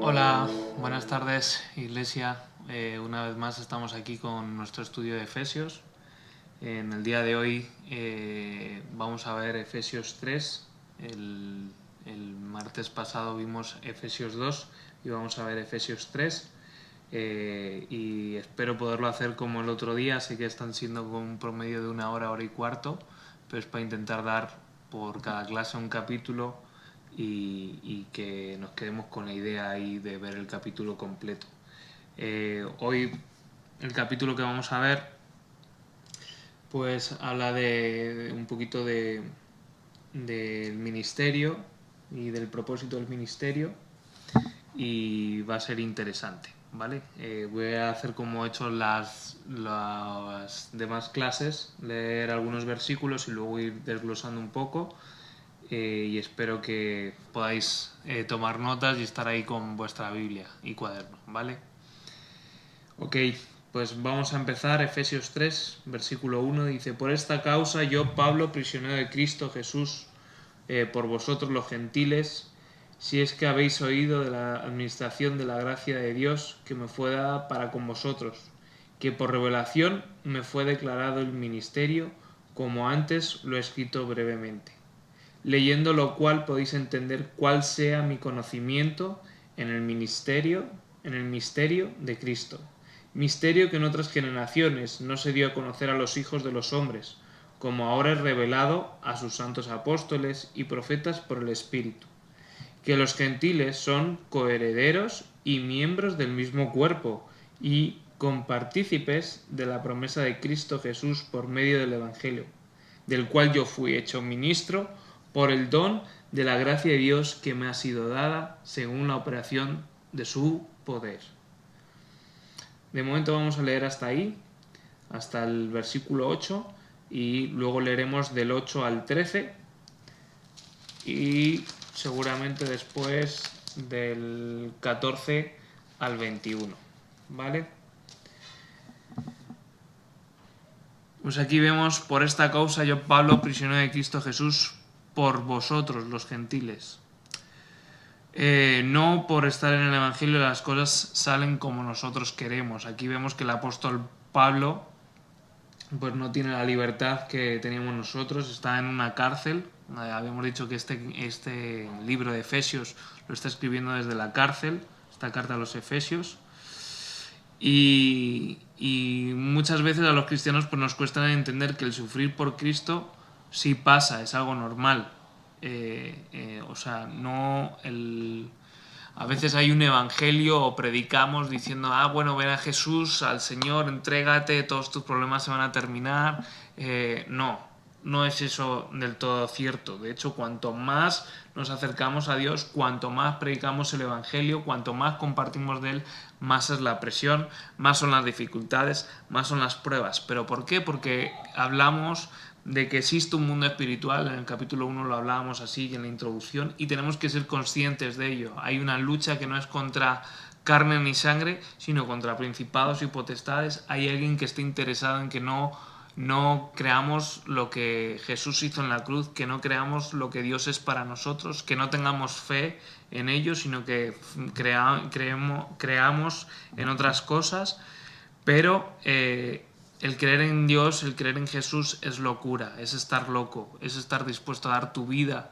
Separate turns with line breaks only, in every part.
Hola, buenas tardes, Iglesia. Una vez más estamos aquí con nuestro estudio de Efesios. En el día de hoy vamos a ver Efesios 3. El martes pasado vimos Efesios 2 y vamos a ver Efesios 3. Y espero poderlo hacer como el otro día. Sé que están siendo con un promedio de 1 hora, hora y cuarto, pero es para intentar dar por cada clase un capítulo y que nos quedemos con la idea ahí de ver el capítulo completo. Hoy el capítulo que vamos a ver pues habla de un poquito del ministerio y del propósito del ministerio, y va a ser interesante, ¿vale? Voy a hacer como he hecho las demás clases, leer algunos versículos y luego ir desglosando un poco, y espero que podáis tomar notas y estar ahí con vuestra Biblia y cuaderno, ¿vale? Ok, pues vamos a empezar. Efesios 3, versículo 1 dice: Por esta causa yo, Pablo, prisionero de Cristo Jesús, por vosotros los gentiles, si es que habéis oído de la administración de la gracia de Dios que me fue dada para con vosotros, que por revelación me fue declarado el ministerio, como antes lo he escrito brevemente, leyendo lo cual podéis entender cuál sea mi conocimiento en el misterio de Cristo, misterio que en otras generaciones no se dio a conocer a los hijos de los hombres, como ahora es revelado a sus santos apóstoles y profetas por el Espíritu, que los gentiles son coherederos y miembros del mismo cuerpo y compartícipes de la promesa de Cristo Jesús por medio del Evangelio, del cual yo fui hecho ministro por el don de la gracia de Dios que me ha sido dada según la operación de su poder. De momento vamos a leer hasta ahí, hasta el versículo 8, y luego leeremos del 8 al 13 y seguramente después del 14 al 21, ¿vale? Pues aquí vemos: por esta causa yo, Pablo, prisionero de Cristo Jesús, por vosotros los gentiles. No por estar en el Evangelio las cosas salen como nosotros queremos. Aquí vemos que el apóstol Pablo pues no tiene la libertad que teníamos nosotros, está en una cárcel. Habíamos dicho que este libro de Efesios lo está escribiendo desde la cárcel, esta carta a los Efesios. Y muchas veces a los cristianos pues nos cuesta entender que el sufrir por Cristo sí pasa, es algo normal. O sea, no el... A veces hay un evangelio o predicamos diciendo: bueno, ven a Jesús, al Señor, entrégate, todos tus problemas se van a terminar. No es eso del todo cierto. De hecho, cuanto más nos acercamos a Dios, cuanto más predicamos el evangelio, cuanto más compartimos de él, más es la presión, más son las dificultades, más son las pruebas. ¿Pero por qué? Porque hablamos de que existe un mundo espiritual. En el capítulo 1 lo hablábamos así en la introducción, y tenemos que ser conscientes de ello. Hay una lucha que no es contra carne ni sangre, sino contra principados y potestades. Hay alguien que está interesado en que no creamos lo que Jesús hizo en la cruz, que no creamos lo que Dios es para nosotros, que no tengamos fe en ello, sino que creamos en otras cosas. Pero el creer en Dios, el creer en Jesús es locura, es estar loco, es estar dispuesto a dar tu vida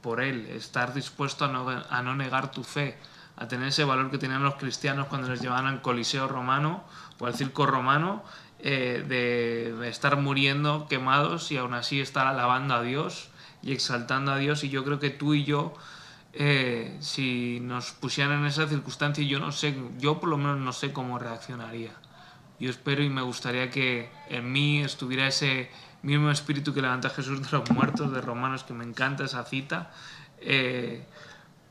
por Él, estar dispuesto a no negar tu fe, a tener ese valor que tenían los cristianos cuando les llevaban al Coliseo romano o al circo romano, de estar muriendo quemados y aún así estar alabando a Dios y exaltando a Dios. Y yo creo que tú y yo, si nos pusieran en esa circunstancia, yo por lo menos no sé cómo reaccionaría. Yo espero y me gustaría que en mí estuviera ese mismo espíritu que levanta a Jesús de los muertos, de Romanos, que me encanta esa cita,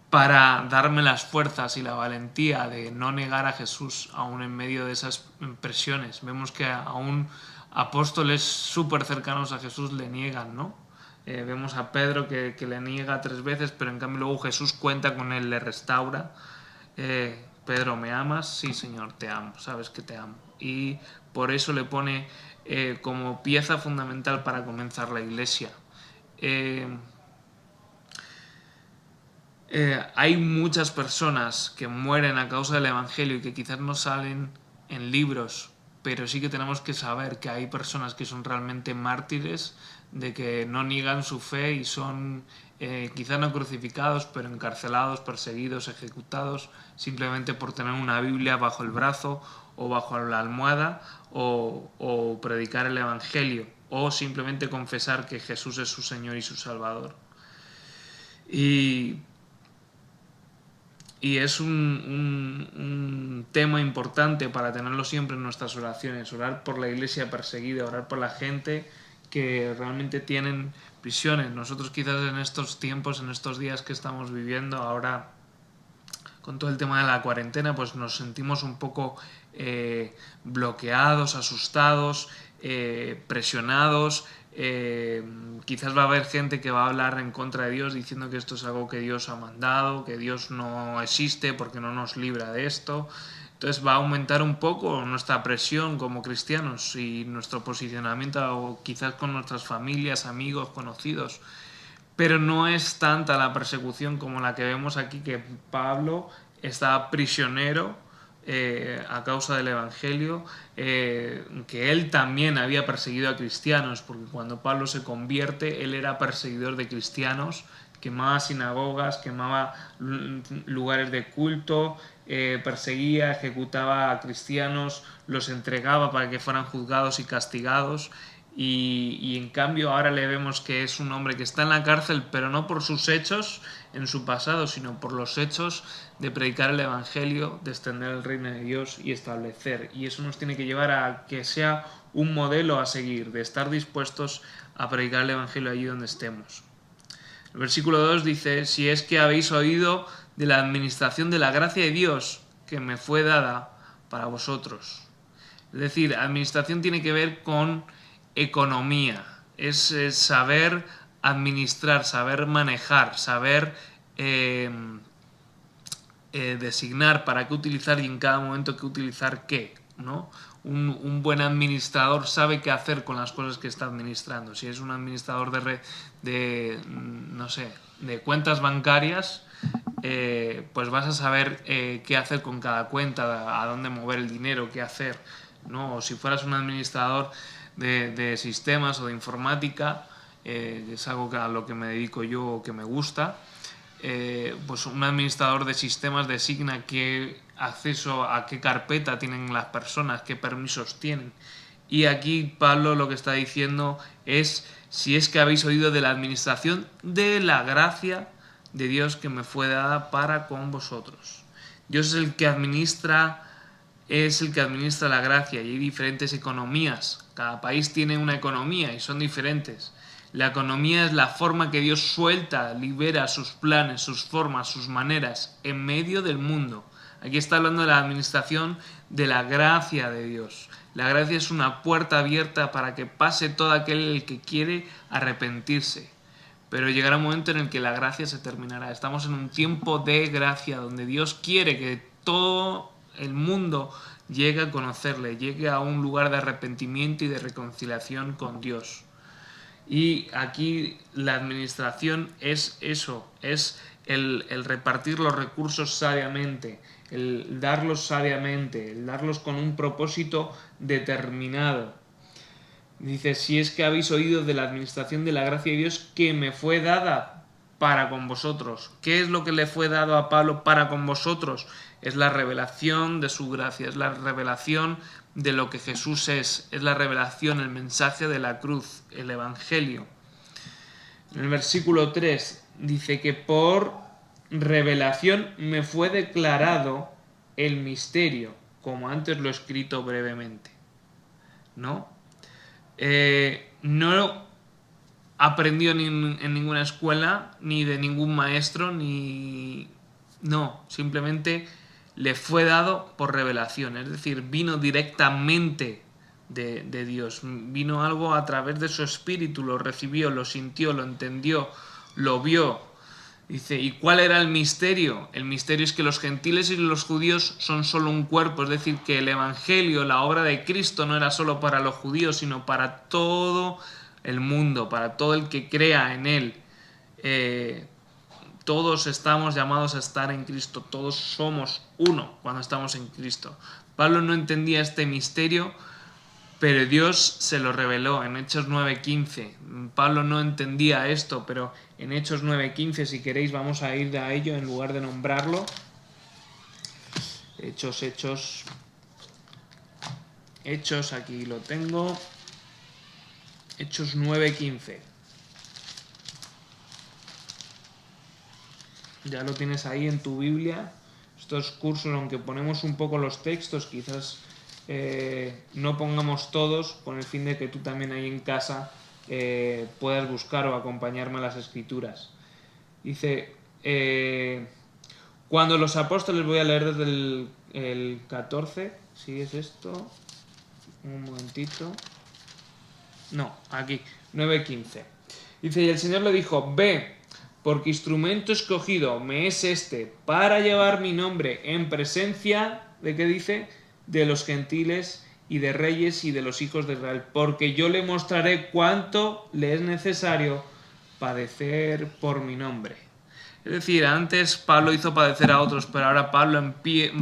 para darme las fuerzas y la valentía de no negar a Jesús aún en medio de esas presiones. Vemos que aún apóstoles súper cercanos a Jesús le niegan, ¿no? Vemos a Pedro que le niega 3 veces, pero en cambio luego Jesús cuenta con él, le restaura. Pedro, ¿me amas? Sí, Señor, te amo, sabes que te amo. Y por eso le pone como pieza fundamental para comenzar la iglesia. Hay muchas personas que mueren a causa del Evangelio y que quizás no salen en libros, pero sí que tenemos que saber que hay personas que son realmente mártires, de que no niegan su fe y son quizás no crucificados, pero encarcelados, perseguidos, ejecutados, simplemente por tener una Biblia bajo el brazo o bajo la almohada o predicar el Evangelio o simplemente confesar que Jesús es su Señor y su Salvador. Y es un tema importante para tenerlo siempre en nuestras oraciones, orar por la iglesia perseguida, orar por la gente que realmente tienen prisiones. Nosotros quizás en estos tiempos, en estos días que estamos viviendo, ahora con todo el tema de la cuarentena, pues nos sentimos un poco bloqueados, asustados, presionados. Quizás va a haber gente que va a hablar en contra de Dios diciendo que esto es algo que Dios ha mandado, que Dios no existe porque no nos libra de esto. Entonces va a aumentar un poco nuestra presión como cristianos y nuestro posicionamiento quizás con nuestras familias, amigos, conocidos. Pero no es tanta la persecución como la que vemos aquí, que Pablo está prisionero a causa del Evangelio, que él también había perseguido a cristianos, porque cuando Pablo se convierte, él era perseguidor de cristianos, quemaba sinagogas, quemaba lugares de culto, perseguía, ejecutaba a cristianos, los entregaba para que fueran juzgados y castigados. Y en cambio ahora le vemos que es un hombre que está en la cárcel, pero no por sus hechos en su pasado, sino por los hechos de predicar el Evangelio, de extender el reino de Dios y establecer. Y eso nos tiene que llevar a que sea un modelo a seguir, de estar dispuestos a predicar el Evangelio allí donde estemos. El versículo 2 dice: si es que habéis oído de la administración de la gracia de Dios que me fue dada para vosotros. Es decir, administración tiene que ver con economía, es saber administrar, saber manejar, saber designar para qué utilizar y en cada momento qué utilizar qué, ¿no? Un buen administrador sabe qué hacer con las cosas que está administrando. Si es un administrador no sé, de cuentas bancarias, pues vas a saber qué hacer con cada cuenta, a dónde mover el dinero, qué hacer, ¿no? O si fueras un administrador de sistemas o de informática, que es algo a lo que me dedico yo o que me gusta, pues un administrador de sistemas designa qué acceso a qué carpeta tienen las personas, qué permisos tienen. Y aquí Pablo lo que está diciendo es: si es que habéis oído de la administración de la gracia de Dios que me fue dada para con vosotros. Dios es el que administra la gracia, y hay diferentes economías. Cada país tiene una economía y son diferentes. La economía es la forma que Dios suelta, libera sus planes, sus formas, sus maneras en medio del mundo. Aquí está hablando de la administración de la gracia de Dios. La gracia es una puerta abierta para que pase todo aquel que quiere arrepentirse. Pero llegará un momento en el que la gracia se terminará. Estamos en un tiempo de gracia donde Dios quiere que todo el mundo llegue a conocerle, llegue a un lugar de arrepentimiento y de reconciliación con Dios. Y aquí la administración es eso, es el repartir los recursos sabiamente, el darlos sabiamente, el darlos con un propósito determinado. Dice: si es que habéis oído de la administración de la gracia de Dios que me fue dada para con vosotros. ¿Qué es lo que le fue dado a Pablo para con vosotros? Es la revelación de su gracia, es la revelación de lo que Jesús es la revelación, el mensaje de la cruz, el Evangelio. En el versículo 3 dice que por revelación me fue declarado el misterio, como antes lo he escrito brevemente, ¿no? No aprendió en ninguna escuela, ni de ningún maestro, no, simplemente le fue dado por revelación, es decir, vino directamente de Dios, vino algo a través de su espíritu, lo recibió, lo sintió, lo entendió, lo vio. Dice: ¿y cuál era el misterio? El misterio es que los gentiles y los judíos son solo un cuerpo, es decir, que el Evangelio, la obra de Cristo, no era solo para los judíos, sino para todo el mundo, para todo el que crea en Él. todos estamos llamados a estar en Cristo, todos somos uno cuando estamos en Cristo. Pablo no entendía este misterio, pero Dios se lo reveló en Hechos 9:15. Pablo no entendía esto, pero en Hechos 9:15, si queréis, vamos a ir a ello en lugar de nombrarlo. Hechos, aquí lo tengo. Hechos 9:15. Ya lo tienes ahí en tu Biblia. Estos cursos, aunque ponemos un poco los textos, quizás no pongamos todos, con el fin de que tú también ahí en casa puedas buscar o acompañarme a las Escrituras. Dice, cuando los apóstoles, voy a leer desde el 14, si es esto, un momentito, no, aquí, 9:15. Dice, y el Señor le dijo, ve, porque instrumento escogido me es este, para llevar mi nombre en presencia, ¿de qué dice? De los gentiles y de reyes y de los hijos de Israel, porque yo le mostraré cuánto le es necesario padecer por mi nombre. Es decir, antes Pablo hizo padecer a otros, pero ahora Pablo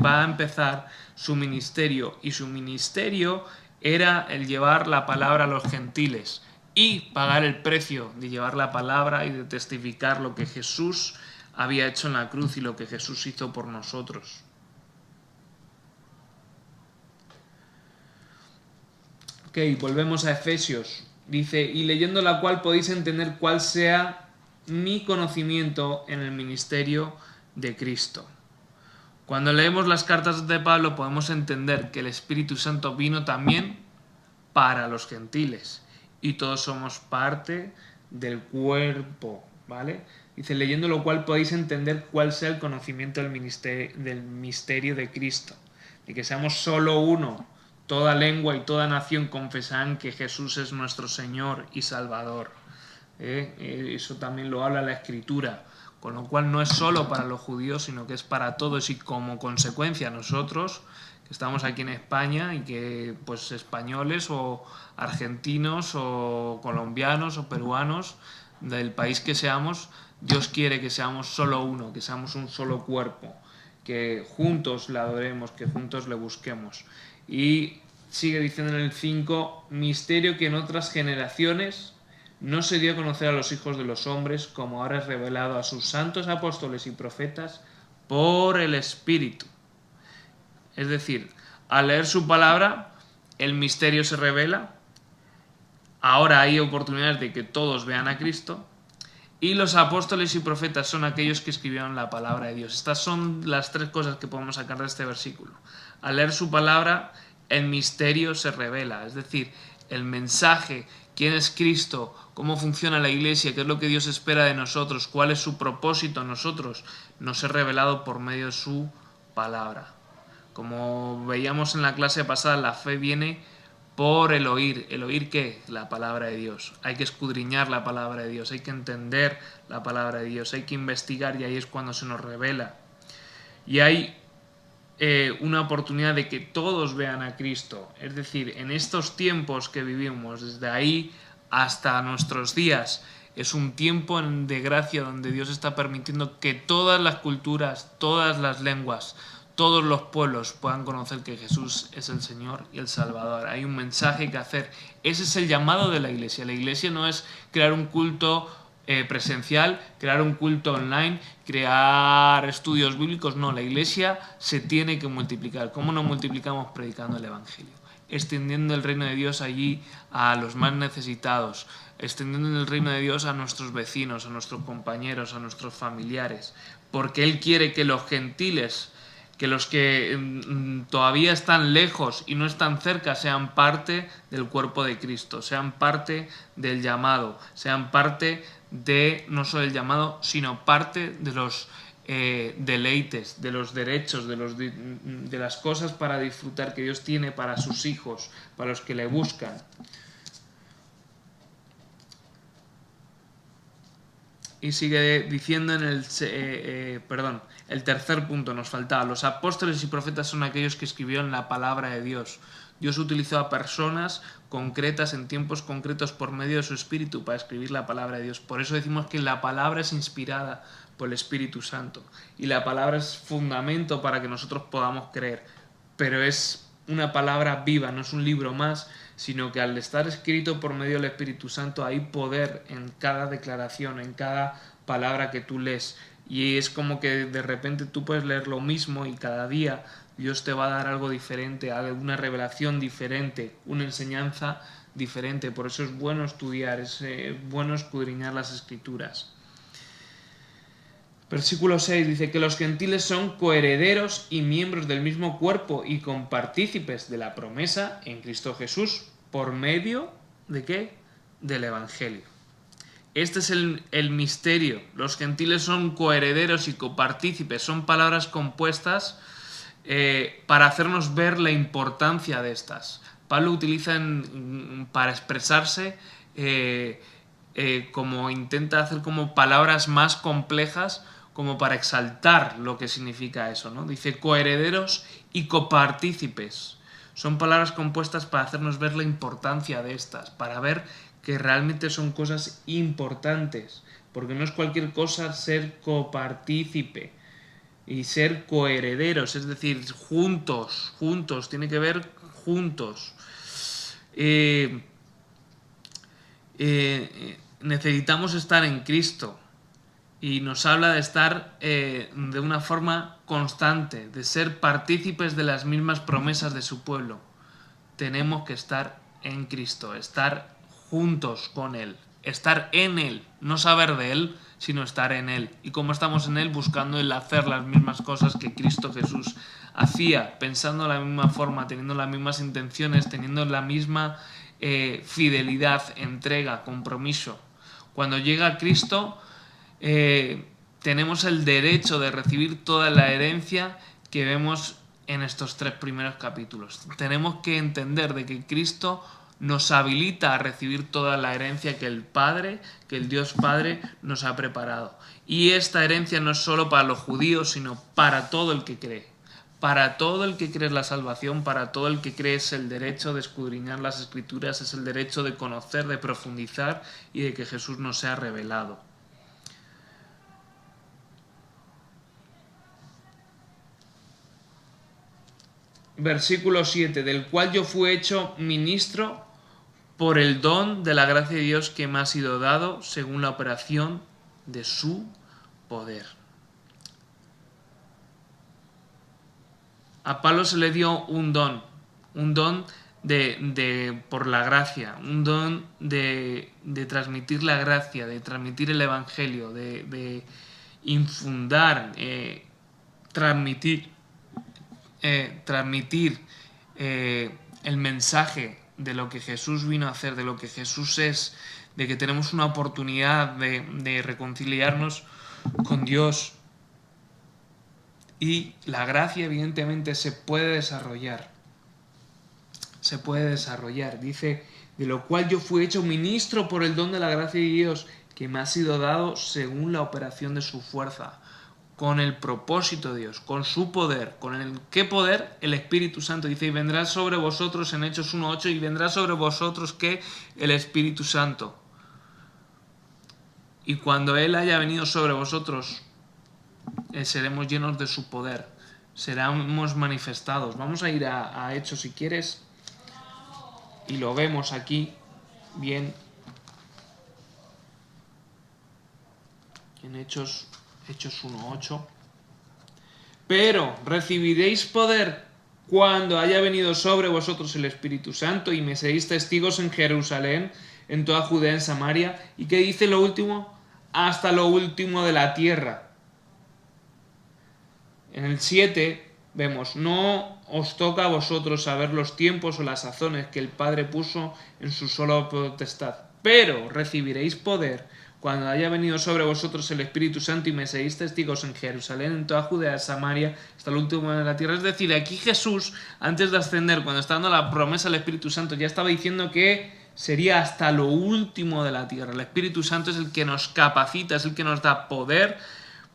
va a empezar su ministerio, y su ministerio era el llevar la palabra a los gentiles y pagar el precio de llevar la palabra y de testificar lo que Jesús había hecho en la cruz y lo que Jesús hizo por nosotros. Ok, volvemos a Efesios. Dice, y leyendo la cual podéis entender cuál sea mi conocimiento en el ministerio de Cristo. Cuando leemos las cartas de Pablo podemos entender que el Espíritu Santo vino también para los gentiles y todos somos parte del cuerpo, ¿vale? Dice, leyendo lo cual podéis entender cuál sea el conocimiento del misterio de Cristo, de que seamos solo uno. Toda lengua y toda nación confesarán que Jesús es nuestro Señor y Salvador. Eso también lo habla la Escritura. Con lo cual no es solo para los judíos, sino que es para todos, y como consecuencia nosotros, que estamos aquí en España y que pues españoles o argentinos o colombianos o peruanos, del país que seamos, Dios quiere que seamos solo uno, que seamos un solo cuerpo, que juntos le adoremos, que juntos le busquemos. Y sigue diciendo en el 5, misterio que en otras generaciones no se dio a conocer a los hijos de los hombres, como ahora es revelado a sus santos apóstoles y profetas por el Espíritu. Es decir, al leer su palabra, el misterio se revela. Ahora hay oportunidades de que todos vean a Cristo. Y los apóstoles y profetas son aquellos que escribieron la palabra de Dios. Estas son las tres cosas que podemos sacar de este versículo. Al leer su palabra, el misterio se revela. Es decir, el mensaje, quién es Cristo, cómo funciona la iglesia, qué es lo que Dios espera de nosotros, cuál es su propósito en nosotros, nos es revelado por medio de su palabra. Como veíamos en la clase pasada, la fe viene por el oír. ¿El oír qué? La palabra de Dios. Hay que escudriñar la palabra de Dios, hay que entender la palabra de Dios, hay que investigar, y ahí es cuando se nos revela. Y hay una oportunidad de que todos vean a Cristo. Es decir, en estos tiempos que vivimos, desde ahí hasta nuestros días, es un tiempo de gracia donde Dios está permitiendo que todas las culturas, todas las lenguas, todos los pueblos puedan conocer que Jesús es el Señor y el Salvador. Hay un mensaje que hacer. Ese es el llamado de la iglesia. La iglesia no es crear un culto presencial, crear un culto online, crear estudios bíblicos. No, la iglesia se tiene que multiplicar. ¿Cómo nos multiplicamos? Predicando el Evangelio, extendiendo el reino de Dios allí a los más necesitados, extendiendo el reino de Dios a nuestros vecinos, a nuestros compañeros, a nuestros familiares, porque Él quiere que los gentiles, que los que todavía están lejos y no están cerca, sean parte del cuerpo de Cristo, sean parte del llamado, sean parte de no solo el llamado, sino parte de los deleites, de los derechos, de las cosas para disfrutar que Dios tiene para sus hijos, para los que le buscan. Y sigue diciendo en el tercer punto, nos faltaba, los apóstoles y profetas son aquellos que escribieron la palabra de Dios. Dios utilizó a personas concretas en tiempos concretos por medio de su Espíritu para escribir la palabra de Dios. Por eso decimos que la palabra es inspirada por el Espíritu Santo y la palabra es fundamento para que nosotros podamos creer, pero es una palabra viva, no es un libro más, sino que al estar escrito por medio del Espíritu Santo hay poder en cada declaración, en cada palabra que tú lees, y es como que de repente tú puedes leer lo mismo y cada día Dios te va a dar algo diferente, una revelación diferente, una enseñanza diferente. Por eso es bueno estudiar, es bueno escudriñar las Escrituras. Versículo 6 dice que los gentiles son coherederos y miembros del mismo cuerpo y compartícipes de la promesa en Cristo Jesús, por medio ¿de qué? Del Evangelio. Este es el misterio. Los gentiles son coherederos y copartícipes. Son palabras compuestas para hacernos ver la importancia de estas. Pablo utiliza para expresarse como intenta hacer como palabras más complejas como para exaltar lo que significa eso, ¿no? Dice coherederos y copartícipes. Son palabras compuestas para hacernos ver la importancia de estas, para ver que realmente son cosas importantes, porque no es cualquier cosa ser copartícipe y ser coherederos, es decir, juntos, tiene que ver juntos. Necesitamos estar en Cristo y nos habla de estar de una forma constante, de ser partícipes de las mismas promesas de su pueblo. Tenemos que estar en Cristo, estar juntos con Él, estar en Él, no saber de Él, sino estar en Él. Y como estamos en Él, buscando el hacer las mismas cosas que Cristo Jesús hacía, pensando de la misma forma, teniendo las mismas intenciones, teniendo la misma fidelidad, entrega, compromiso. Cuando llega Cristo, tenemos el derecho de recibir toda la herencia que vemos en estos 3 primeros capítulos. Tenemos que entender de que Cristo nos habilita a recibir toda la herencia que el Padre, que el Dios Padre nos ha preparado. Y esta herencia no es solo para los judíos, sino para todo el que cree. Para todo el que cree es la salvación, para todo el que cree es el derecho de escudriñar las Escrituras, es el derecho de conocer, de profundizar y de que Jesús nos sea revelado. Versículo 7, del cual yo fui hecho ministro por el don de la gracia de Dios que me ha sido dado según la operación de su poder. A Pablo se le dio un don por la gracia, un don de transmitir la gracia, de transmitir el Evangelio, de infundar, transmitir el mensaje de lo que Jesús vino a hacer, de lo que Jesús es, de que tenemos una oportunidad de reconciliarnos con Dios. Y la gracia evidentemente se puede desarrollar. Dice, de lo cual yo fui hecho ministro por el don de la gracia de Dios que me ha sido dado según la operación de su fuerza, con el propósito de Dios, con su poder. ¿Con el qué poder? El Espíritu Santo. Dice, y vendrá sobre vosotros en Hechos 1:8, y vendrá sobre vosotros ¿qué? El Espíritu Santo. Y cuando Él haya venido sobre vosotros, seremos llenos de su poder, seremos manifestados. Vamos a ir a Hechos si quieres, y lo vemos aquí bien en Hechos 1:8. Pero recibiréis poder cuando haya venido sobre vosotros el Espíritu Santo y me seréis testigos en Jerusalén, en toda Judea, en Samaria. ¿Y qué dice lo último? Hasta lo último de la tierra. En el 7 vemos, no os toca a vosotros saber los tiempos o las sazones que el Padre puso en su sola potestad, pero recibiréis poder cuando haya venido sobre vosotros el Espíritu Santo y me seréis testigos en Jerusalén, en toda Judea, Samaria, hasta el último de la tierra. Es decir, aquí Jesús, antes de ascender, cuando está dando la promesa del Espíritu Santo, ya estaba diciendo que sería hasta lo último de la tierra. El Espíritu Santo es el que nos capacita, es el que nos da poder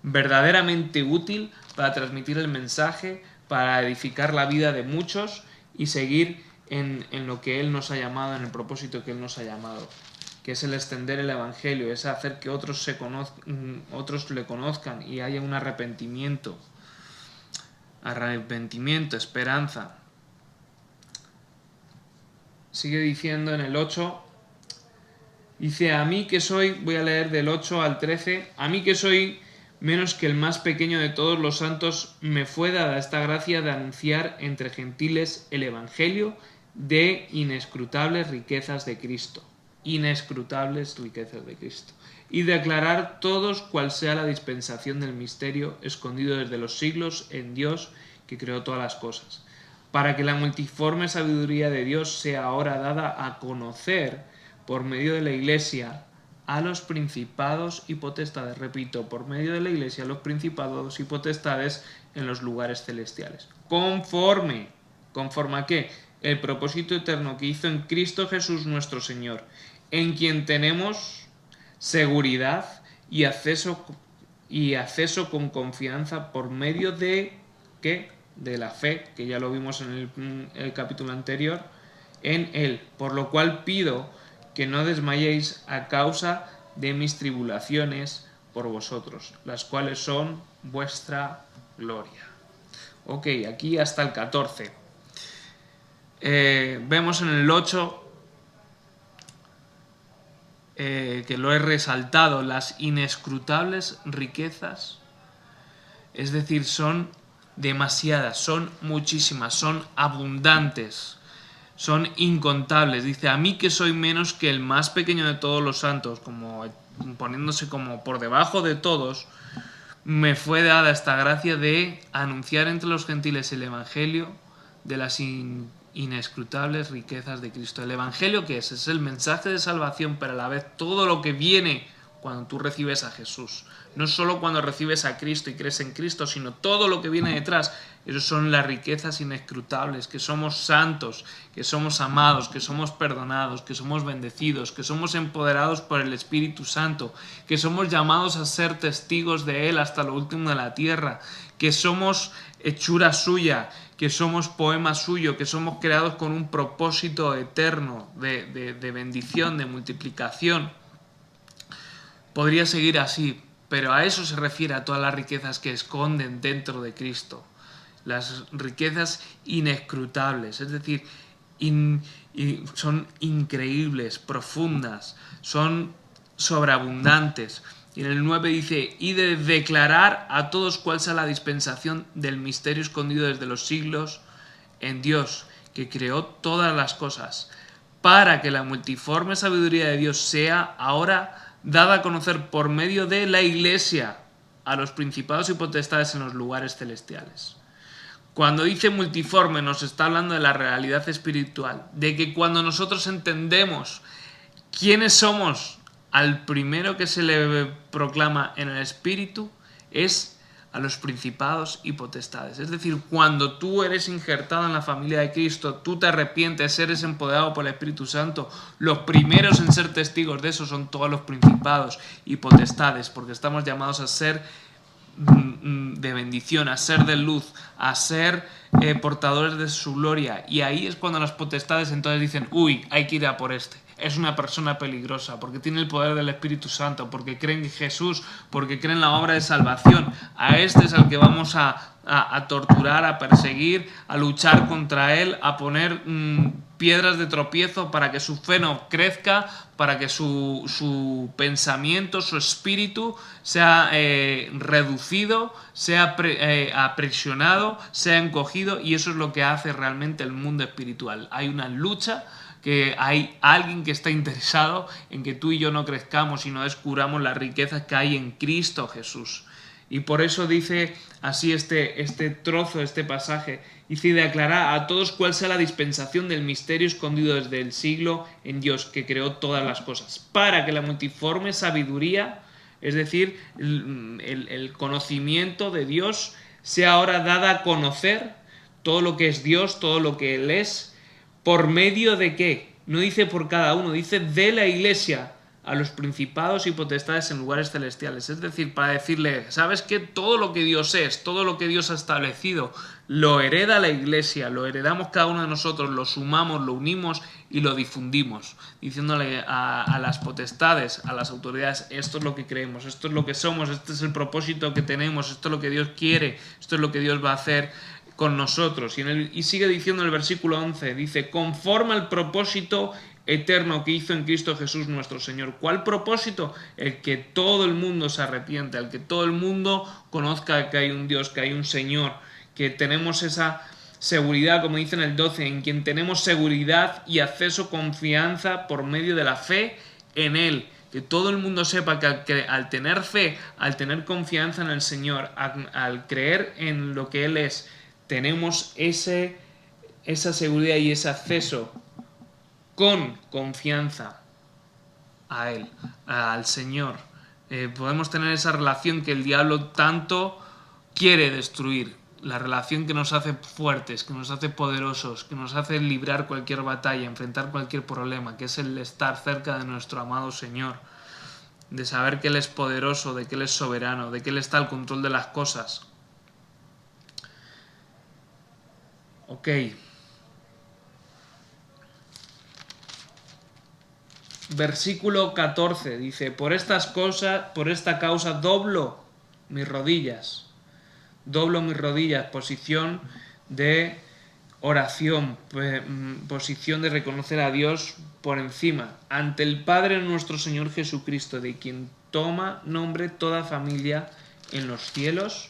verdaderamente útil para transmitir el mensaje, para edificar la vida de muchos y seguir en lo que Él nos ha llamado, en el propósito que Él nos ha llamado, que es el extender el Evangelio, es hacer que otros le conozcan y haya un arrepentimiento, esperanza. Sigue diciendo en el 8, dice, a mí que soy, voy a leer del 8 al 13, a mí que soy menos que el más pequeño de todos los santos, me fue dada esta gracia de anunciar entre gentiles el Evangelio de inescrutables riquezas de Cristo. Inescrutables riquezas de Cristo. Y de aclarar todos cuál sea la dispensación del misterio escondido desde los siglos en Dios que creó todas las cosas, para que la multiforme sabiduría de Dios sea ahora dada a conocer por medio de la Iglesia a los principados y potestades, repito, por medio de la Iglesia a los principados y potestades en los lugares celestiales. ¿Conforme a qué? El propósito eterno que hizo en Cristo Jesús nuestro Señor, en quien tenemos seguridad y acceso con confianza por medio de ¿qué? De la fe, que ya lo vimos en el capítulo anterior, en Él, por lo cual pido que no desmayéis a causa de mis tribulaciones por vosotros, las cuales son vuestra gloria. Ok, aquí hasta el 14. Vemos en el 8 que lo he resaltado, las inescrutables riquezas, es decir, son demasiadas, son muchísimas, son abundantes, son incontables. Dice, a mí que soy menos que el más pequeño de todos los santos, como poniéndose como por debajo de todos, me fue dada esta gracia de anunciar entre los gentiles el Evangelio de las inescrutables riquezas de Cristo. ¿El Evangelio qué es? Es el mensaje de salvación, pero a la vez todo lo que viene cuando tú recibes a Jesús. No solo cuando recibes a Cristo y crees en Cristo, sino todo lo que viene detrás. Esas son las riquezas inescrutables, que somos santos, que somos amados, que somos perdonados, que somos bendecidos, que somos empoderados por el Espíritu Santo, que somos llamados a ser testigos de Él hasta lo último de la tierra, que somos hechura suya, que somos poema suyo, que somos creados con un propósito eterno de bendición, de multiplicación. Podría seguir así, pero a eso se refiere a todas las riquezas que esconden dentro de Cristo. Las riquezas inescrutables, es decir, son increíbles, profundas, son sobreabundantes. Y en el 9 dice, y de declarar a todos cuál sea la dispensación del misterio escondido desde los siglos en Dios, que creó todas las cosas, para que la multiforme sabiduría de Dios sea ahora dada a conocer por medio de la Iglesia a los principados y potestades en los lugares celestiales. Cuando dice multiforme nos está hablando de la realidad espiritual, de que cuando nosotros entendemos quiénes somos, al primero que se le proclama en el Espíritu es a los principados y potestades. Es decir, cuando tú eres injertado en la familia de Cristo, tú te arrepientes, eres empoderado por el Espíritu Santo, los primeros en ser testigos de eso son todos los principados y potestades, porque estamos llamados a ser de bendición, a ser de luz, a ser portadores de su gloria. Y ahí es cuando las potestades entonces dicen, uy, hay que ir a por este. Es una persona peligrosa porque tiene el poder del Espíritu Santo, porque cree en Jesús, porque cree en la obra de salvación. A este es al que vamos a torturar, a perseguir, a luchar contra él, a poner piedras de tropiezo para que su fe no crezca, para que su pensamiento, su espíritu sea reducido, sea aprisionado, sea encogido, y eso es lo que hace realmente el mundo espiritual. Hay una lucha, que hay alguien que está interesado en que tú y yo no crezcamos y no descubramos las riquezas que hay en Cristo Jesús. Y por eso dice así este trozo, este pasaje, dice de aclarar a todos cuál sea la dispensación del misterio escondido desde el siglo en Dios, que creó todas las cosas, para que la multiforme sabiduría, es decir, el conocimiento de Dios, sea ahora dada a conocer todo lo que es Dios, todo lo que Él es. ¿Por medio de qué? No dice por cada uno, dice de la Iglesia a los principados y potestades en lugares celestiales. Es decir, para decirle, ¿sabes qué? Todo lo que Dios es, todo lo que Dios ha establecido, lo hereda la Iglesia, lo heredamos cada uno de nosotros, lo sumamos, lo unimos y lo difundimos, diciéndole a las potestades, a las autoridades, esto es lo que creemos, esto es lo que somos, este es el propósito que tenemos, esto es lo que Dios quiere, esto es lo que Dios va a hacer con nosotros. Y sigue diciendo en el versículo 11, dice, conforme al propósito eterno que hizo en Cristo Jesús nuestro Señor. ¿Cuál propósito? El que todo el mundo se arrepiente, el que todo el mundo conozca que hay un Dios, que hay un Señor, que tenemos esa seguridad, como dice en el 12, en quien tenemos seguridad y acceso, confianza por medio de la fe en Él. Que todo el mundo sepa que al tener fe, al tener confianza en el Señor, al creer en lo que Él es, tenemos esa seguridad y ese acceso con confianza a Él, al Señor. Podemos tener esa relación que el diablo tanto quiere destruir, la relación que nos hace fuertes, que nos hace poderosos, que nos hace librar cualquier batalla, enfrentar cualquier problema, que es el estar cerca de nuestro amado Señor, de saber que Él es poderoso, de que Él es soberano, de que Él está al control de las cosas. Ok. Versículo 14 dice, por estas cosas, por esta causa doblo mis rodillas, posición de oración, posición de reconocer a Dios por encima, ante el Padre nuestro Señor Jesucristo, de quien toma nombre toda familia en los cielos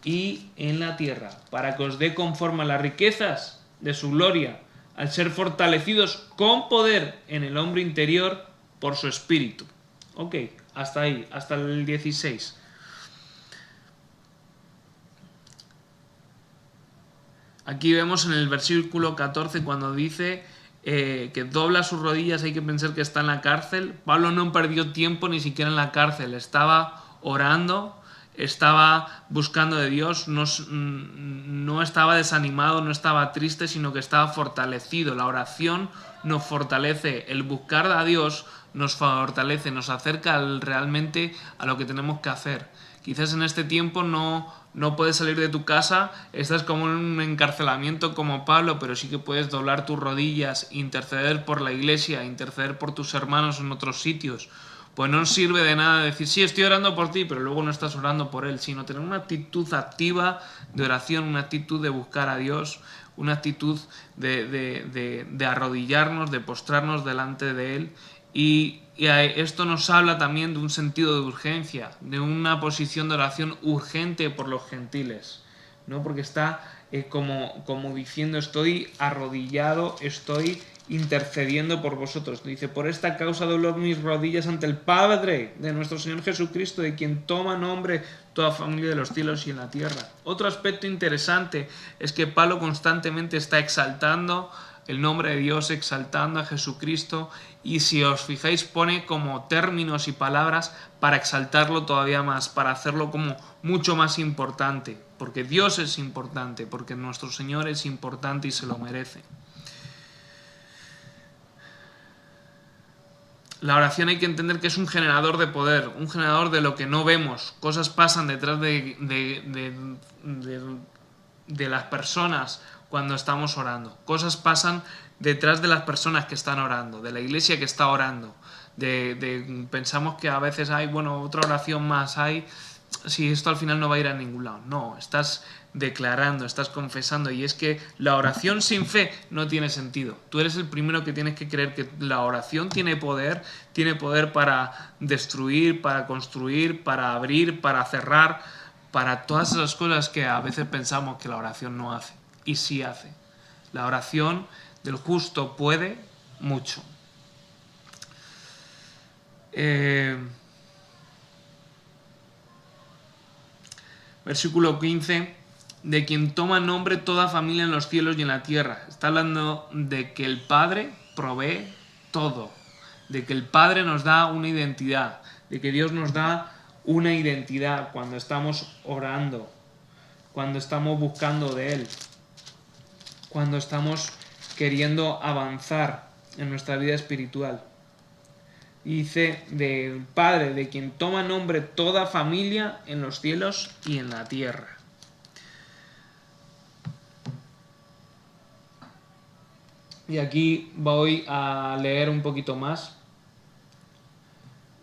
y en la tierra, para que os dé conforme a las riquezas de su gloria, al ser fortalecidos con poder en el hombre interior por su espíritu. Ok, hasta ahí, hasta el 16. Aquí vemos en el versículo 14 cuando dice que dobla sus rodillas, hay que pensar que está en la cárcel. Pablo no perdió tiempo ni siquiera en la cárcel, estaba orando, estaba buscando de Dios, no estaba desanimado, no estaba triste, sino que estaba fortalecido. La oración nos fortalece, el buscar a Dios nos fortalece, nos acerca realmente a lo que tenemos que hacer. Quizás en este tiempo no puedes salir de tu casa, estás como en un encarcelamiento como Pablo, pero sí que puedes doblar tus rodillas, interceder por la iglesia, interceder por tus hermanos en otros sitios. Pues no sirve de nada decir, sí, estoy orando por ti, pero luego no estás orando por él, sino tener una actitud activa de oración, una actitud de buscar a Dios, una actitud de arrodillarnos, de postrarnos delante de él. Y esto nos habla también de un sentido de urgencia, de una posición de oración urgente por los gentiles, ¿no? Porque está como diciendo, estoy arrodillado, estoy intercediendo por vosotros. Dice, por esta causa doblo mis rodillas ante el Padre de nuestro Señor Jesucristo, de quien toma nombre toda familia de los cielos y en la tierra. Otro aspecto interesante es que Pablo constantemente está exaltando el nombre de Dios, exaltando a Jesucristo, y si os fijáis pone como términos y palabras para exaltarlo todavía más, para hacerlo como mucho más importante, porque Dios es importante, porque nuestro Señor es importante y se lo merece. La oración hay que entender que es un generador de poder, un generador de lo que no vemos. Cosas pasan detrás de las personas cuando estamos orando. Cosas pasan detrás de las personas que están orando, de la iglesia que está orando. Pensamos que a veces hay, otra oración más hay, si esto al final no va a ir a ningún lado. No, estás declarando, estás confesando, y es que la oración sin fe no tiene sentido. Tú eres el primero que tienes que creer que la oración tiene poder para destruir, para construir, para abrir, para cerrar, para todas esas cosas que a veces pensamos que la oración no hace, y sí hace. La oración del justo puede mucho. Versículo 15, de quien toma nombre toda familia en los cielos y en la tierra. Está hablando de que el Padre provee todo, de que el Padre nos da una identidad, de que Dios nos da una identidad cuando estamos orando, cuando estamos buscando de Él, cuando estamos queriendo avanzar en nuestra vida espiritual. Y dice del Padre, de quien toma nombre toda familia en los cielos y en la tierra. Y aquí voy a leer un poquito más.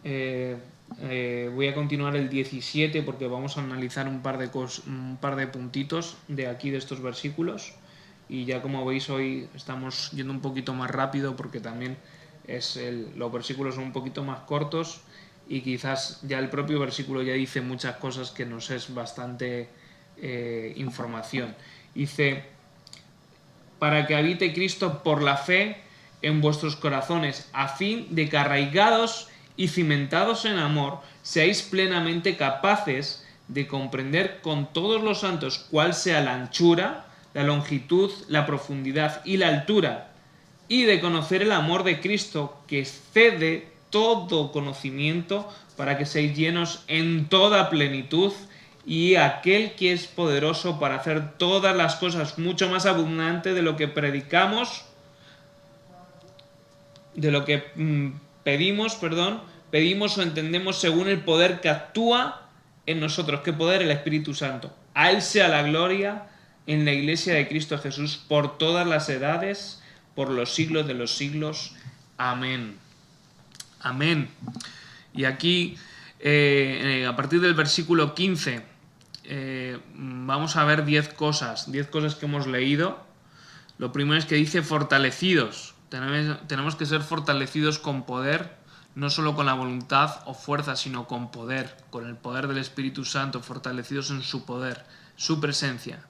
Voy a continuar el 17 porque vamos a analizar un par de puntitos de aquí, de estos versículos. Y ya como veis, hoy estamos yendo un poquito más rápido porque también los versículos son un poquito más cortos y quizás ya el propio versículo ya dice muchas cosas que nos es bastante información. Dice: para que habite Cristo por la fe en vuestros corazones, a fin de que arraigados y cimentados en amor, seáis plenamente capaces de comprender con todos los santos cuál sea la anchura, la longitud, la profundidad y la altura, y de conocer el amor de Cristo, que excede todo conocimiento, para que seáis llenos en toda plenitud, y aquel que es poderoso para hacer todas las cosas mucho más abundante de lo que predicamos, de lo que pedimos o entendemos, según el poder que actúa en nosotros. ¿Qué poder? El Espíritu Santo. A Él sea la gloria en la Iglesia de Cristo Jesús por todas las edades, por los siglos de los siglos. Amén. Amén. Y aquí, a partir del versículo 15, vamos a ver 10 cosas que hemos leído. Lo primero es que dice fortalecidos. Tenemos que ser fortalecidos con poder, no solo con la voluntad o fuerza, sino con poder, con el poder del Espíritu Santo, fortalecidos en su poder, su presencia.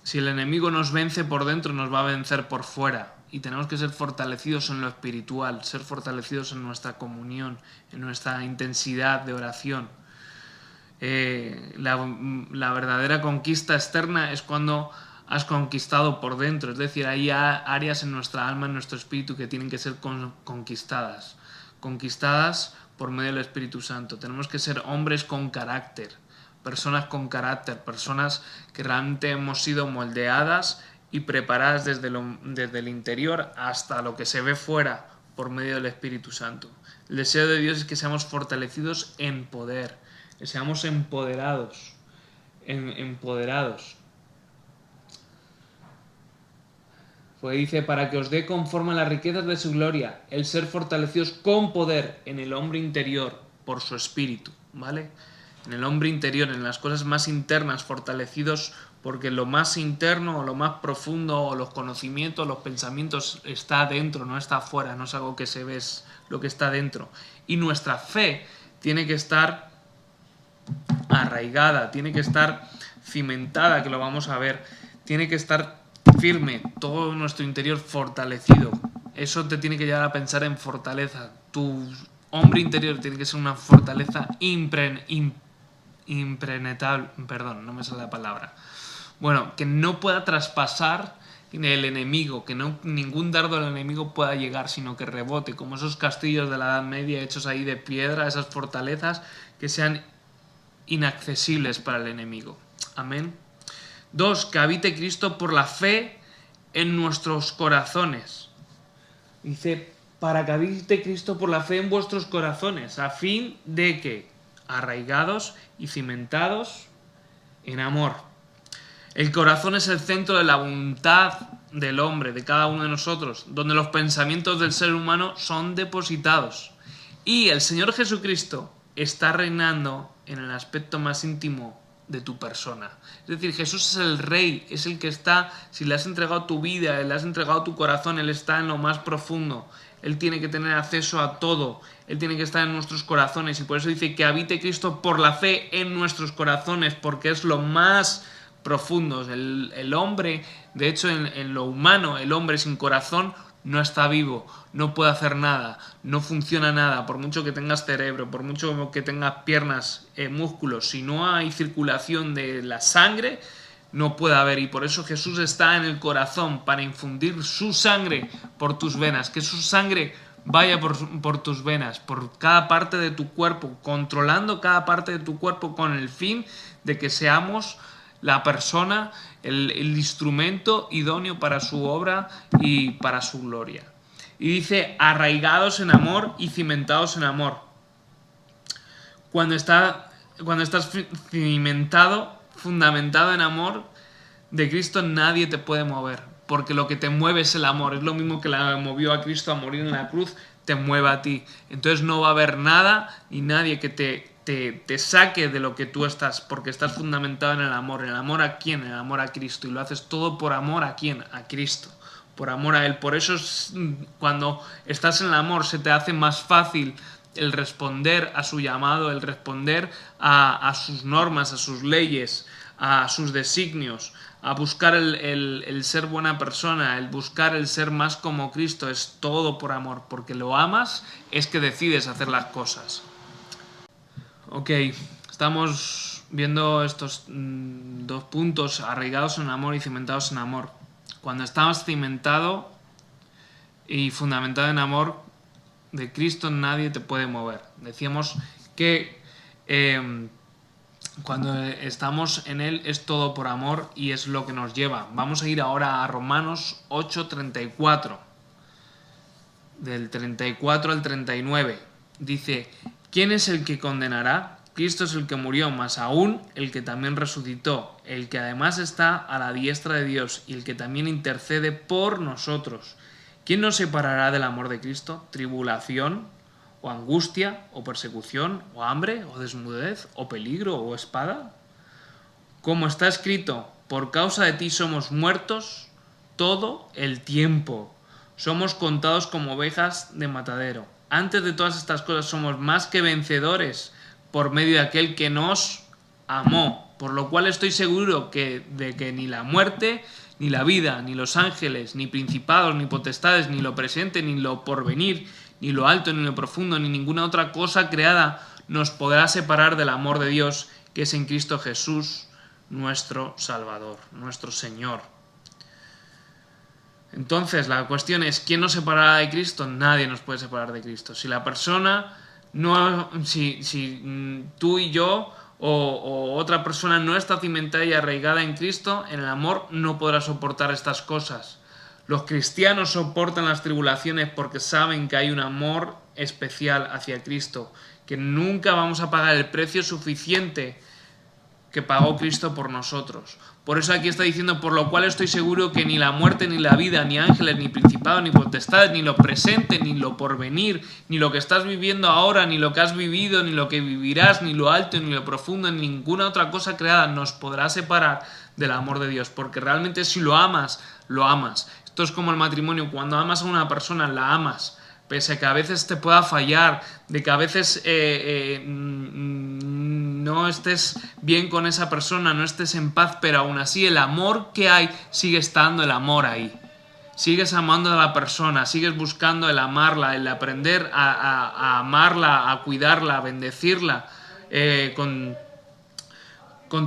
Si el enemigo nos vence por dentro, nos va a vencer por fuera. Y tenemos que ser fortalecidos en lo espiritual, ser fortalecidos en nuestra comunión, en nuestra intensidad de oración. La verdadera conquista externa es cuando has conquistado por dentro, es decir, hay áreas en nuestra alma, en nuestro espíritu, que tienen que ser conquistadas por medio del Espíritu Santo. Tenemos que ser hombres con carácter, personas que realmente hemos sido moldeadas y preparadas desde el interior hasta lo que se ve fuera por medio del Espíritu Santo. El deseo de Dios es que seamos fortalecidos en poder, que seamos empoderados. Pues dice: para que os dé conforme a las riquezas de su gloria, el ser fortalecidos con poder en el hombre interior por su espíritu, ¿vale? En el hombre interior, en las cosas más internas, fortalecidos, porque lo más interno o lo más profundo o los conocimientos, los pensamientos está dentro, no está afuera, no es algo que se ve, es lo que está dentro. Y nuestra fe tiene que estar arraigada, tiene que estar cimentada, que lo vamos a ver, tiene que estar firme, todo nuestro interior fortalecido. Eso te tiene que llevar a pensar en fortaleza. Tu hombre interior tiene que ser una fortaleza impenetrable, perdón, no me sale la palabra. Bueno, que no pueda traspasar el enemigo, que ningún dardo del enemigo pueda llegar, sino que rebote, como esos castillos de la Edad Media hechos ahí de piedra, esas fortalezas que sean inaccesibles para el enemigo. Amén. 2. Que habite Cristo por la fe en nuestros corazones. Dice: para que habite Cristo por la fe en vuestros corazones, a fin de que, arraigados y cimentados en amor. El corazón es el centro de la voluntad del hombre, de cada uno de nosotros, donde los pensamientos del ser humano son depositados. Y el Señor Jesucristo está reinando en el aspecto más íntimo de tu persona. Es decir, Jesús es el Rey, es el que está, si le has entregado tu vida, le has entregado tu corazón, Él está en lo más profundo. Él tiene que tener acceso a todo, Él tiene que estar en nuestros corazones, y por eso dice que habite Cristo por la fe en nuestros corazones, porque es lo más profundo. El hombre, de hecho, en lo humano, el hombre sin corazón no está vivo, no puede hacer nada, no funciona nada, por mucho que tengas cerebro, por mucho que tengas piernas, músculos, si no hay circulación de la sangre, no puede haber. Y por eso Jesús está en el corazón, para infundir su sangre por tus venas, que su sangre vaya por tus venas, por cada parte de tu cuerpo, controlando cada parte de tu cuerpo, con el fin de que seamos la persona, el instrumento idóneo para su obra y para su gloria. Y dice arraigados en amor y cimentados en amor. Cuando estás fundamentado en amor de Cristo, nadie te puede mover, porque lo que te mueve es el amor. Es lo mismo que la movió a Cristo a morir en la cruz, te mueve a ti. Entonces no va a haber nada ni nadie que te saque de lo que tú estás, porque estás fundamentado en el amor. ¿En el amor a quién? En el amor a Cristo. Y lo haces todo por amor a quién? A Cristo. Por amor a Él. Por eso cuando estás en el amor se te hace más fácil el responder a su llamado, el responder a sus normas, a sus leyes, a sus designios, a buscar el ser buena persona, el buscar el ser más como Cristo. Es todo por amor, porque lo amas, es que decides hacer las cosas. Ok, estamos viendo estos dos puntos, arraigados en amor y cimentados en amor. Cuando estamos cimentado y fundamentado en amor de Cristo, nadie te puede mover. Decíamos que cuando estamos en Él es todo por amor y es lo que nos lleva. Vamos a ir ahora a Romanos 8:34. Del 34 al 39. Dice: ¿quién es el que condenará? Cristo es el que murió, más aún el que también resucitó, el que además está a la diestra de Dios y el que también intercede por nosotros. ¿Quién nos separará del amor de Cristo? ¿Tribulación, o angustia, o persecución, o hambre, o desnudez, o peligro, o espada? Como está escrito: por causa de ti somos muertos todo el tiempo. Somos contados como ovejas de matadero. Antes de todas estas cosas somos más que vencedores por medio de aquel que nos amó. Por lo cual estoy seguro de que ni la muerte, ni la vida, ni los ángeles, ni principados, ni potestades, ni lo presente, ni lo porvenir, ni lo alto, ni lo profundo, ni ninguna otra cosa creada nos podrá separar del amor de Dios que es en Cristo Jesús, nuestro Salvador, nuestro Señor. Entonces la cuestión es: ¿quién nos separará de Cristo? Nadie nos puede separar de Cristo. Si la persona si tú y yo o otra persona no está cimentada y arraigada en Cristo, en el amor no podrá soportar estas cosas. Los cristianos soportan las tribulaciones porque saben que hay un amor especial hacia Cristo, que nunca vamos a pagar el precio suficiente que pagó Cristo por nosotros. Por eso aquí está diciendo: por lo cual estoy seguro que ni la muerte, ni la vida, ni ángeles, ni principados, ni potestades, ni lo presente, ni lo porvenir, ni lo que estás viviendo ahora, ni lo que has vivido, ni lo que vivirás, ni lo alto, ni lo profundo, ni ninguna otra cosa creada nos podrá separar del amor de Dios. Porque realmente si lo amas, lo amas. Esto es como el matrimonio: cuando amas a una persona, la amas, pese a que a veces te pueda fallar, de que a veces no estés bien con esa persona, no estés en paz, pero aún así el amor que hay sigue estando, el amor ahí. Sigues amando a la persona, sigues buscando el amarla, el aprender a amarla, a cuidarla, a bendecirla con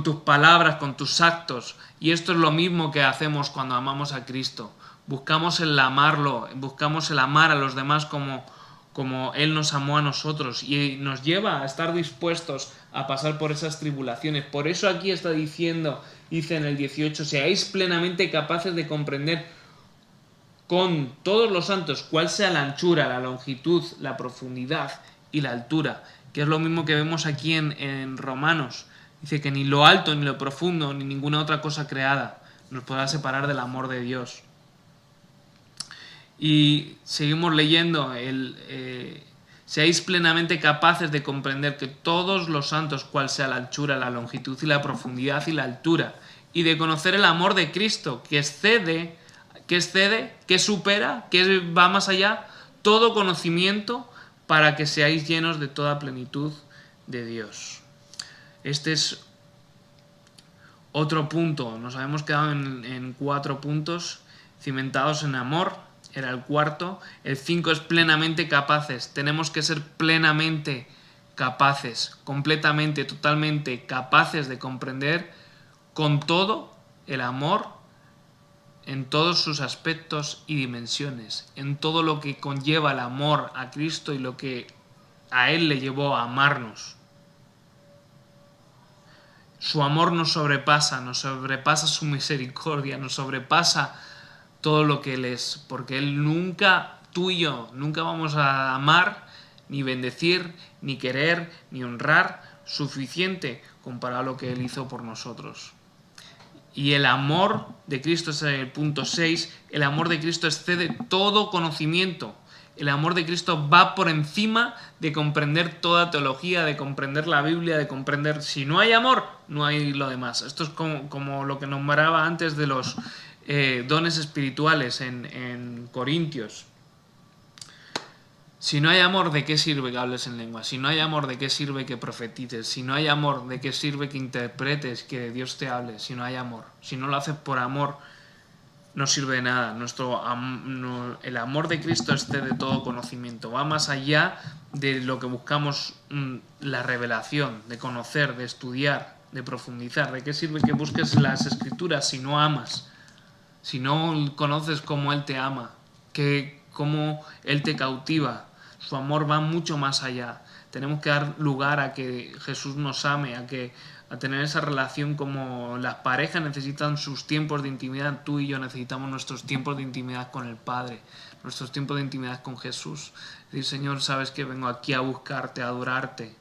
tus palabras, con tus actos. Y esto es lo mismo que hacemos cuando amamos a Cristo. Buscamos el amarlo, buscamos el amar a los demás como Él nos amó a nosotros, y nos lleva a estar dispuestos a pasar por esas tribulaciones. Por eso aquí está diciendo, dice en el 18: seáis plenamente capaces de comprender con todos los santos cuál sea la anchura, la longitud, la profundidad y la altura, que es lo mismo que vemos aquí en Romanos. Dice que ni lo alto, ni lo profundo, ni ninguna otra cosa creada nos podrá separar del amor de Dios. Y seguimos leyendo: seáis plenamente capaces de comprender que todos los santos cuál sea la anchura, la longitud y la profundidad y la altura, y de conocer el amor de Cristo, que excede, que supera, que va más allá todo conocimiento, para que seáis llenos de toda plenitud de Dios. Este es otro punto. Nos habíamos quedado en 4 puntos. Cimentados en amor era el cuarto. El 5 es plenamente capaces. Tenemos que ser plenamente capaces, completamente, totalmente capaces de comprender con todo el amor en todos sus aspectos y dimensiones, en todo lo que conlleva el amor a Cristo y lo que a Él le llevó a amarnos. Su amor nos sobrepasa su misericordia, nos sobrepasa todo lo que Él es, porque Él nunca Tú y yo nunca vamos a amar, ni bendecir, ni querer, ni honrar suficiente comparado a lo que Él hizo por nosotros. Y el amor de Cristo es el punto 6. El amor de Cristo excede todo conocimiento. El amor de Cristo va por encima de comprender toda teología, de comprender la Biblia, de comprender... Si no hay amor, no hay lo demás. Esto es como lo que nombraba antes de los dones espirituales en Corintios. Si no hay amor, ¿de qué sirve que hables en lengua? Si no hay amor, ¿de qué sirve que profetices? Si no hay amor, ¿de qué sirve que interpretes, que Dios te hable? Si no hay amor. Si no lo haces por amor, no sirve de nada. El amor de Cristo excede todo conocimiento. Va más allá de lo que buscamos, la revelación, de conocer, de estudiar, de profundizar. ¿De qué sirve que busques las Escrituras si no amas? Si no conoces cómo Él te ama, cómo Él te cautiva. Su amor va mucho más allá. Tenemos que dar lugar a que Jesús nos ame, a tener esa relación como las parejas necesitan sus tiempos de intimidad. Tú y yo necesitamos nuestros tiempos de intimidad con el Padre, nuestros tiempos de intimidad con Jesús. Decir, Señor, sabes que vengo aquí a buscarte, a adorarte,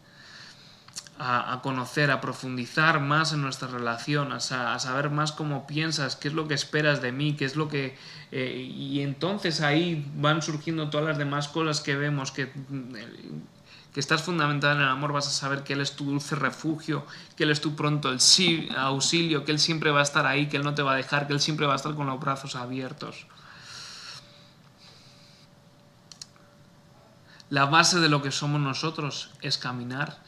a conocer, a profundizar más en nuestra relación, a saber más cómo piensas, qué es lo que esperas de mí, qué es lo que... y entonces ahí van surgiendo todas las demás cosas que vemos, que estás fundamentada en el amor, vas a saber que Él es tu dulce refugio, que Él es tu pronto auxilio, que Él siempre va a estar ahí, que Él no te va a dejar, que Él siempre va a estar con los brazos abiertos. La base de lo que somos nosotros es caminar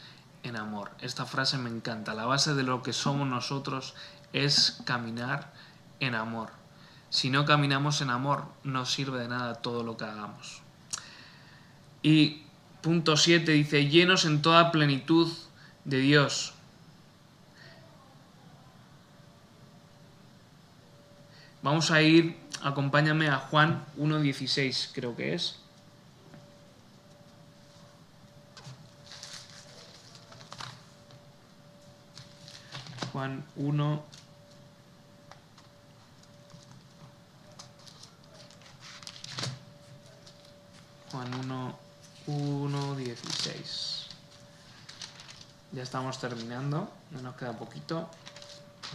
en amor. Esta frase me encanta. La base de lo que somos nosotros es caminar en amor. Si no caminamos en amor, no sirve de nada todo lo que hagamos. Y punto 7 dice, llenos en toda plenitud de Dios. Vamos a ir, acompáñame a Juan 1:16, creo que es. Juan 1. Juan 1:16. Ya estamos terminando, no nos queda poquito,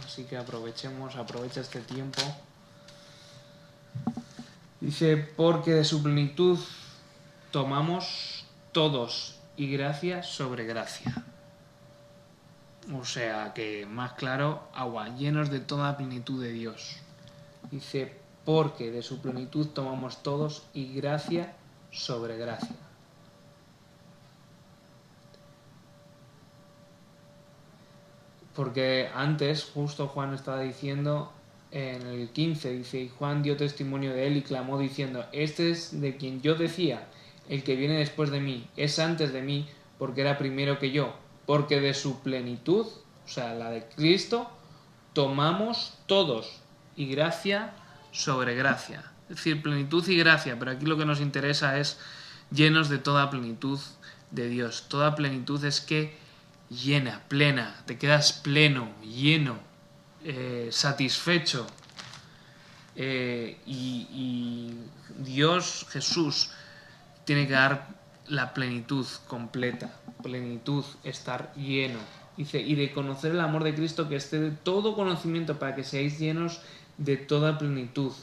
así que aprovecha este tiempo. Dice, porque de su plenitud tomamos todos y gracia sobre gracia. O sea que, más claro, agua, llenos de toda plenitud de Dios. Dice, porque de su plenitud tomamos todos y gracia sobre gracia. Porque antes, justo Juan estaba diciendo, en el 15, dice, y Juan dio testimonio de él y clamó diciendo, este es de quien yo decía, el que viene después de mí, es antes de mí, porque era primero que yo. Porque de su plenitud, o sea, la de Cristo, tomamos todos y gracia sobre gracia. Es decir, plenitud y gracia, pero aquí lo que nos interesa es llenos de toda plenitud de Dios. Toda plenitud es que llena, plena, te quedas pleno, lleno, satisfecho. Y Dios, Jesús, tiene que dar la plenitud completa, plenitud, estar lleno. Dice, y de conocer el amor de Cristo que esté de todo conocimiento para que seáis llenos de toda plenitud.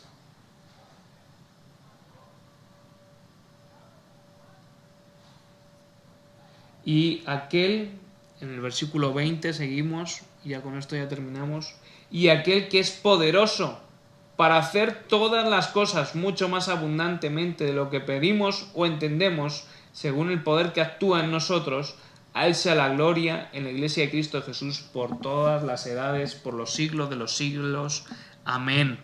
Y aquel, en el versículo 20 seguimos, y ya con esto ya terminamos, y aquel que es poderoso para hacer todas las cosas mucho más abundantemente de lo que pedimos o entendemos, según el poder que actúa en nosotros, a Él sea la gloria en la Iglesia de Cristo Jesús por todas las edades, por los siglos de los siglos. Amén.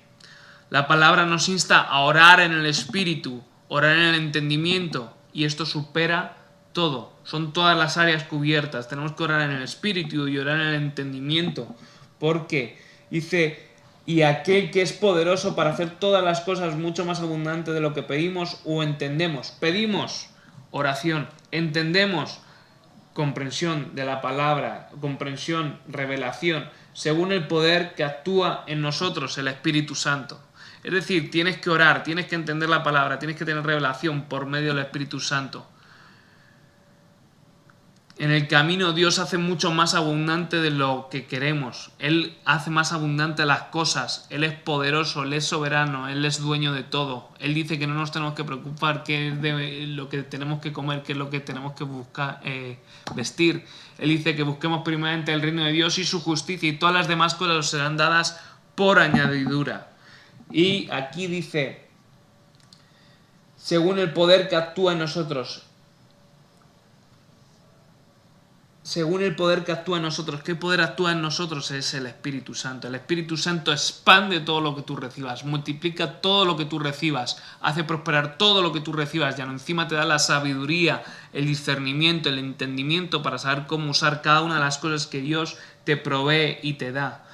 La palabra nos insta a orar en el Espíritu, orar en el entendimiento, y esto supera todo. Son todas las áreas cubiertas. Tenemos que orar en el Espíritu y orar en el entendimiento. Porque dice, y aquel que es poderoso para hacer todas las cosas mucho más abundante de lo que pedimos o entendemos. Pedimos oración, entendemos comprensión de la palabra, comprensión, revelación, según el poder que actúa en nosotros, el Espíritu Santo. Es decir, tienes que orar, tienes que entender la palabra, tienes que tener revelación por medio del Espíritu Santo. En el camino Dios hace mucho más abundante de lo que queremos. Él hace más abundante las cosas. Él es poderoso, Él es soberano, Él es dueño de todo. Él dice que no nos tenemos que preocupar qué es de lo que tenemos que comer, qué es lo que tenemos que buscar, vestir. Él dice que busquemos primeramente el reino de Dios y su justicia, y todas las demás cosas nos serán dadas por añadidura. Y aquí dice, según el poder que actúa en nosotros. Según el poder que actúa en nosotros. ¿Qué poder actúa en nosotros? Es el Espíritu Santo. El Espíritu Santo expande todo lo que tú recibas, multiplica todo lo que tú recibas, hace prosperar todo lo que tú recibas, y encima te da la sabiduría, el discernimiento, el entendimiento para saber cómo usar cada una de las cosas que Dios te provee y te da.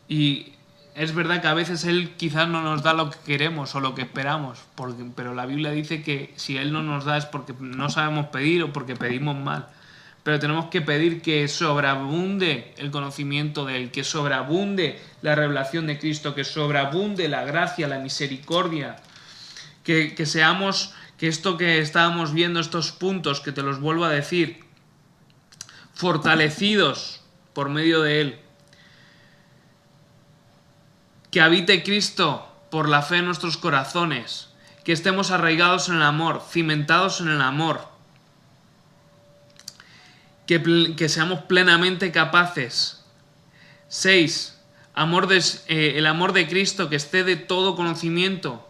Y es verdad que a veces Él quizás no nos da lo que queremos o lo que esperamos, pero la Biblia dice que si Él no nos da es porque no sabemos pedir o porque pedimos mal. Pero tenemos que pedir que sobreabunde el conocimiento de Él, que sobreabunde la revelación de Cristo, que sobreabunde la gracia, la misericordia, que seamos, que esto que estábamos viendo, estos puntos, que te los vuelvo a decir, fortalecidos por medio de Él, que habite Cristo por la fe en nuestros corazones, que estemos arraigados en el amor, cimentados en el amor, que seamos plenamente capaces. 6. El amor de Cristo que esté de todo conocimiento.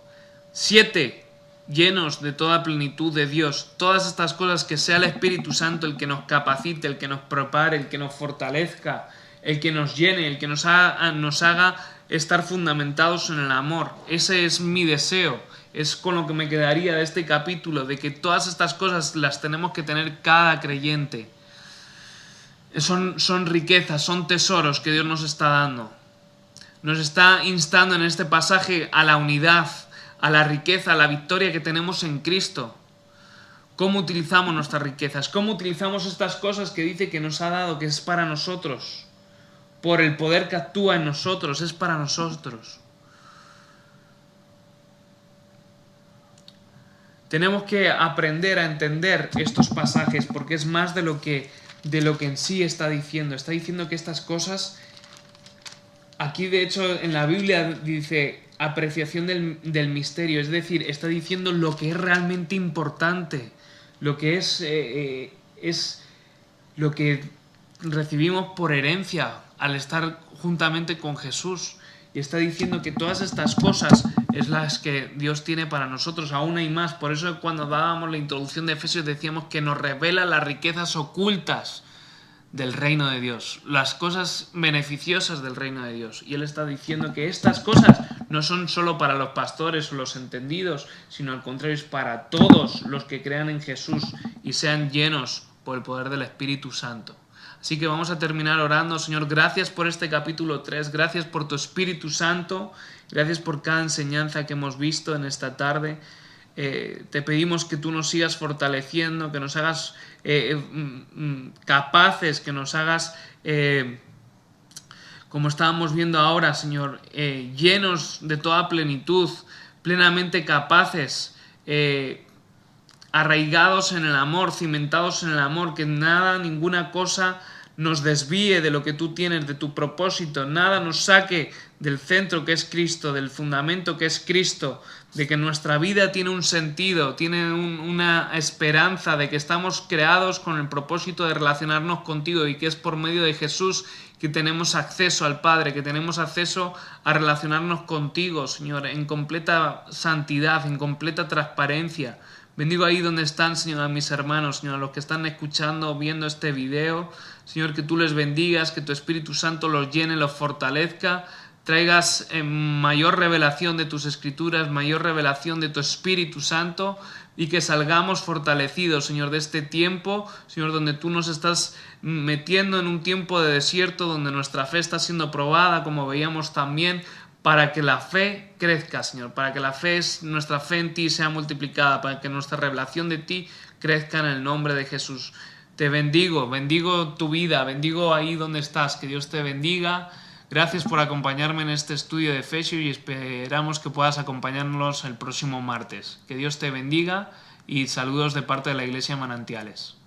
7. Llenos de toda plenitud de Dios. Todas estas cosas, que sea el Espíritu Santo el que nos capacite, el que nos prepare, el que nos fortalezca, el que nos llene, el que nos haga estar fundamentados en el amor. Ese es mi deseo. Es con lo que me quedaría de este capítulo, de que todas estas cosas las tenemos que tener cada creyente. Son riquezas, son tesoros que Dios nos está dando. Nos está instando en este pasaje a la unidad, a la riqueza, a la victoria que tenemos en Cristo. ¿Cómo utilizamos nuestras riquezas? ¿Cómo utilizamos estas cosas que dice que nos ha dado, que es para nosotros? Por el poder que actúa en nosotros, es para nosotros. Tenemos que aprender a entender estos pasajes, porque es más de lo que en sí está diciendo. Está diciendo que estas cosas, aquí de hecho en la Biblia dice apreciación del misterio, es decir, está diciendo lo que es realmente importante, lo que es lo que recibimos por herencia al estar juntamente con Jesús. Y está diciendo que todas estas cosas es las que Dios tiene para nosotros, aún hay más. Por eso cuando dábamos la introducción de Efesios decíamos que nos revela las riquezas ocultas del reino de Dios, las cosas beneficiosas del reino de Dios. Y Él está diciendo que estas cosas no son solo para los pastores o los entendidos, sino al contrario, es para todos los que crean en Jesús y sean llenos por el poder del Espíritu Santo. Así que vamos a terminar orando. Señor, gracias por este capítulo 3, gracias por tu Espíritu Santo, gracias por cada enseñanza que hemos visto en esta tarde. Te pedimos que tú nos sigas fortaleciendo, que nos hagas capaces, que nos hagas, como estábamos viendo ahora, Señor, llenos de toda plenitud, plenamente capaces, arraigados en el amor, cimentados en el amor, que nada, ninguna cosa nos desvíe de lo que tú tienes, de tu propósito, nada nos saque del centro que es Cristo, del fundamento que es Cristo, de que nuestra vida tiene un sentido, tiene una esperanza, de que estamos creados con el propósito de relacionarnos contigo y que es por medio de Jesús que tenemos acceso al Padre, que tenemos acceso a relacionarnos contigo, Señor, en completa santidad, en completa transparencia. Bendigo ahí donde están, Señor, a mis hermanos, Señor, a los que están escuchando, viendo este video. Señor, que tú les bendigas, que tu Espíritu Santo los llene, los fortalezca, traigas mayor revelación de tus Escrituras, mayor revelación de tu Espíritu Santo, y que salgamos fortalecidos, Señor, de este tiempo, Señor, donde tú nos estás metiendo en un tiempo de desierto, donde nuestra fe está siendo probada, como veíamos también, para que la fe crezca, Señor, para que nuestra fe en ti sea multiplicada, para que nuestra revelación de ti crezca en el nombre de Jesús. Te bendigo tu vida, bendigo ahí donde estás, que Dios te bendiga, Gracias por acompañarme en este estudio de Efesios y esperamos que puedas acompañarnos el próximo martes. Que Dios te bendiga y saludos de parte de la Iglesia Manantiales.